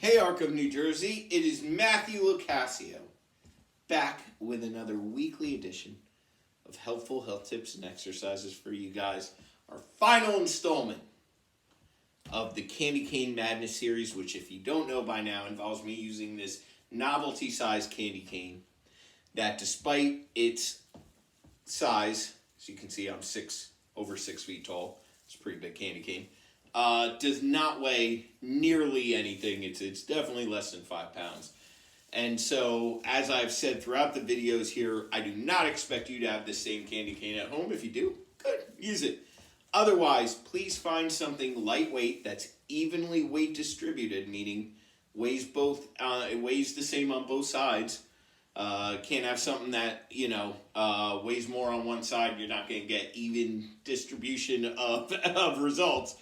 Hey, Arc of New Jersey, it is Matthew Lucasio, back with another weekly edition of helpful health tips and exercises for you guys. Our final installment of the Candy Cane Madness series, which if you don't know by now, involves me using this novelty-sized candy cane that, despite its size, as you can see, I'm over 6 feet tall. It's a pretty big candy cane. Does not weigh nearly anything. It's definitely less than 5 pounds. And so, as I've said throughout the videos here, I do not expect you to have the same candy cane at home. If you do, good, use it. Otherwise, please find something lightweight that's evenly weight distributed, meaning it weighs the same on both sides. Can't have something that, weighs more on one side. You're not going to get even distribution of results.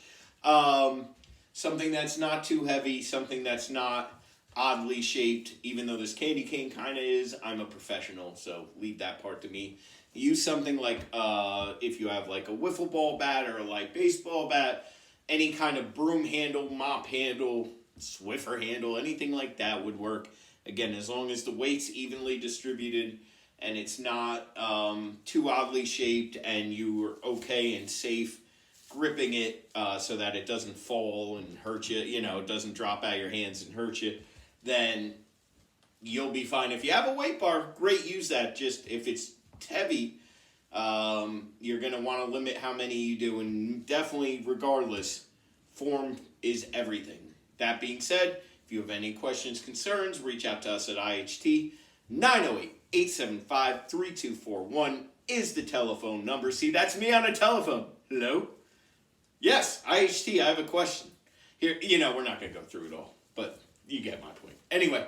Something that's not too heavy, something that's not oddly shaped, even though this candy cane kind of is. I'm a professional, so leave that part to me. Use something like, if you have like a wiffle ball bat or a light baseball bat, any kind of broom handle, mop handle, Swiffer handle, anything like that would work. Again, as long as the weight's evenly distributed and it's not too oddly shaped and you are okay and safe gripping it so that it doesn't fall and hurt you, it doesn't drop out of your hands and hurt you, then you'll be fine. If you have a weight bar, great, use that. Just if it's heavy, you're going to want to limit how many you do, and definitely, regardless, form is everything. That being said, if you have any questions, concerns, reach out to us at IHT. 908-875-3241 is the telephone number. See, that's me on a telephone. Hello? Yes, IHT, I have a question. Here, we're not going to go through it all, but you get my point. Anyway,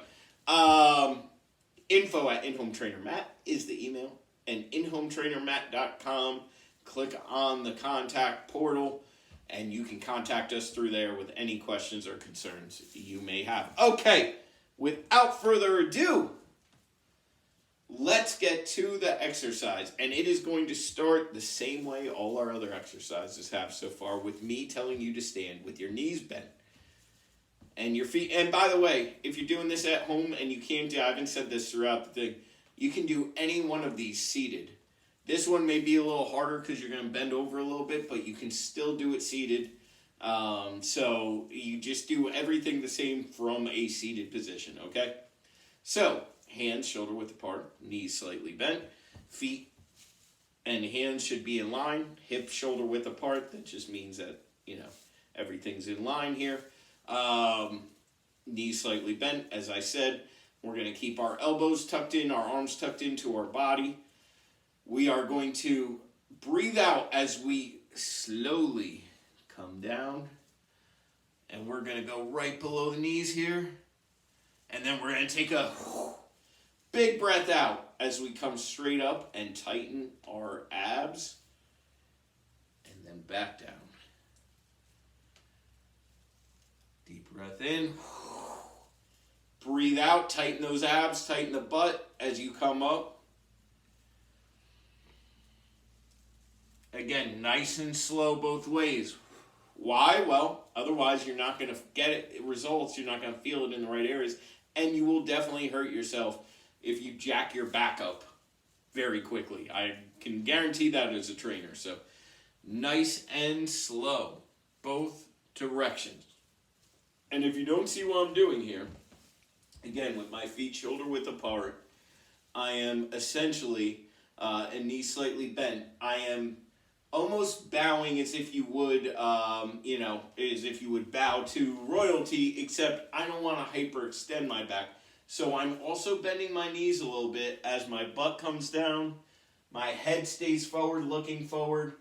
info@InHomeTrainerMatt is the email, and InHomeTrainerMatt.com. Click on the contact portal, and you can contact us through there with any questions or concerns you may have. Okay, without further ado, let's get to the exercise. And it is going to start the same way all our other exercises have so far, with me telling you to stand with your knees bent and your feet. And by the way, if you're doing this at home and you can't do, I haven't said this throughout the thing, you can do any one of these seated. This one may be a little harder because you're going to bend over a little bit, but you can still do it seated. So you just do everything the same from a seated position, okay? So, hands shoulder width apart, knees slightly bent, feet and hands should be in line, hips shoulder width apart. That just means that, everything's in line here. Knees slightly bent, as I said. We're going to keep our elbows tucked in, our arms tucked into our body. We are going to breathe out as we slowly come down. And we're going to go right below the knees here. And then we're going to take a big breath out as we come straight up and tighten our abs. And then back down. Deep breath in. Breathe out, tighten those abs, tighten the butt as you come up. Again, nice and slow both ways. Why? Well, otherwise you're not going to get results. You're not going to feel it in the right areas. And you will definitely hurt yourself if you jack your back up very quickly. I can guarantee that as a trainer. So nice and slow, both directions. And if you don't see what I'm doing here, again, with my feet shoulder width apart, I am essentially, and knees slightly bent, I am almost bowing as if you would, as if you would bow to royalty, except I don't want to hyperextend my back. So I'm also bending my knees a little bit as my butt comes down, my head stays forward, looking forward.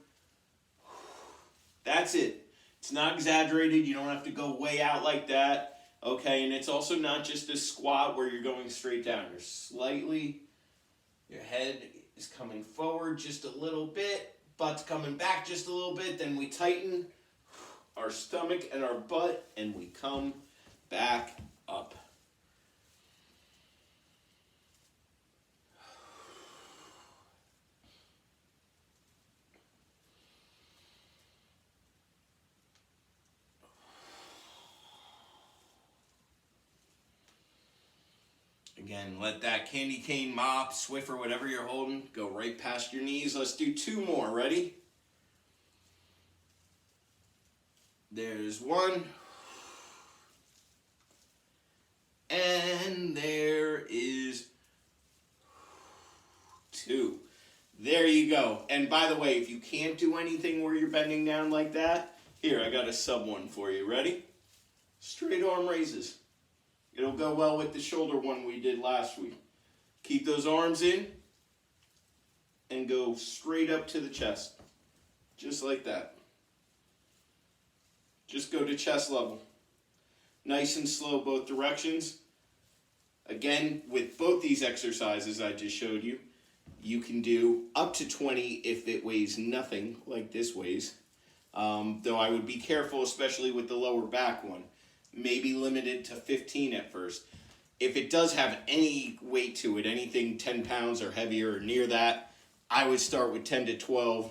That's it. It's not exaggerated. You don't have to go way out like that. Okay, and it's also not just a squat where you're going straight down. Your head is coming forward just a little bit. Butt's coming back just a little bit, then we tighten our stomach and our butt, and we come back up. Again, let that candy cane, mop, Swiffer, whatever you're holding, go right past your knees. Let's do 2 more. Ready? There's 1. And there is 2. There you go. And by the way, if you can't do anything where you're bending down like that, here, I got a sub one for you. Ready? Straight arm raises. It'll go well with the shoulder one we did last week. Keep those arms in and go straight up to the chest. Just like that. Just go to chest level. Nice and slow both directions. Again, with both these exercises I just showed you, you can do up to 20 if it weighs nothing like this weighs. Though I would be careful, especially with the lower back one. Maybe limited to 15 at first. If it does have any weight to it, anything 10 pounds or heavier or near that, I would start with 10 to 12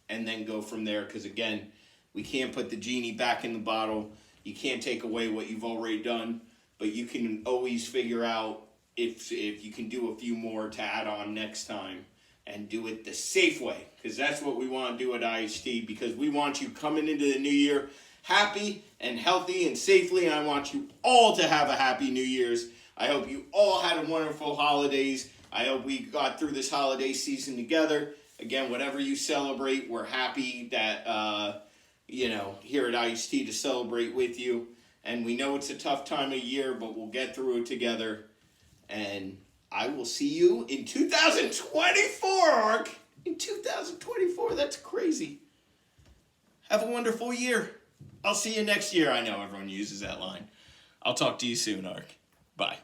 and then go from there. Because again, we can't put the genie back in the bottle. You can't take away what you've already done. But you can always figure out if you can do a few more to add on next time and do it the safe way, because that's what we want to do at IHT, because we want you coming into the new year happy and healthy and safely, and I want you all to have a happy New Year's. I hope you all had a wonderful holidays. I hope we got through this holiday season together. Again, whatever you celebrate, we're happy that, here at IHT to celebrate with you. And we know it's a tough time of year, but we'll get through it together. And I will see you in 2024, Ark. In 2024, that's crazy. Have a wonderful year. I'll see you next year. I know everyone uses that line. I'll talk to you soon, Ark. Bye.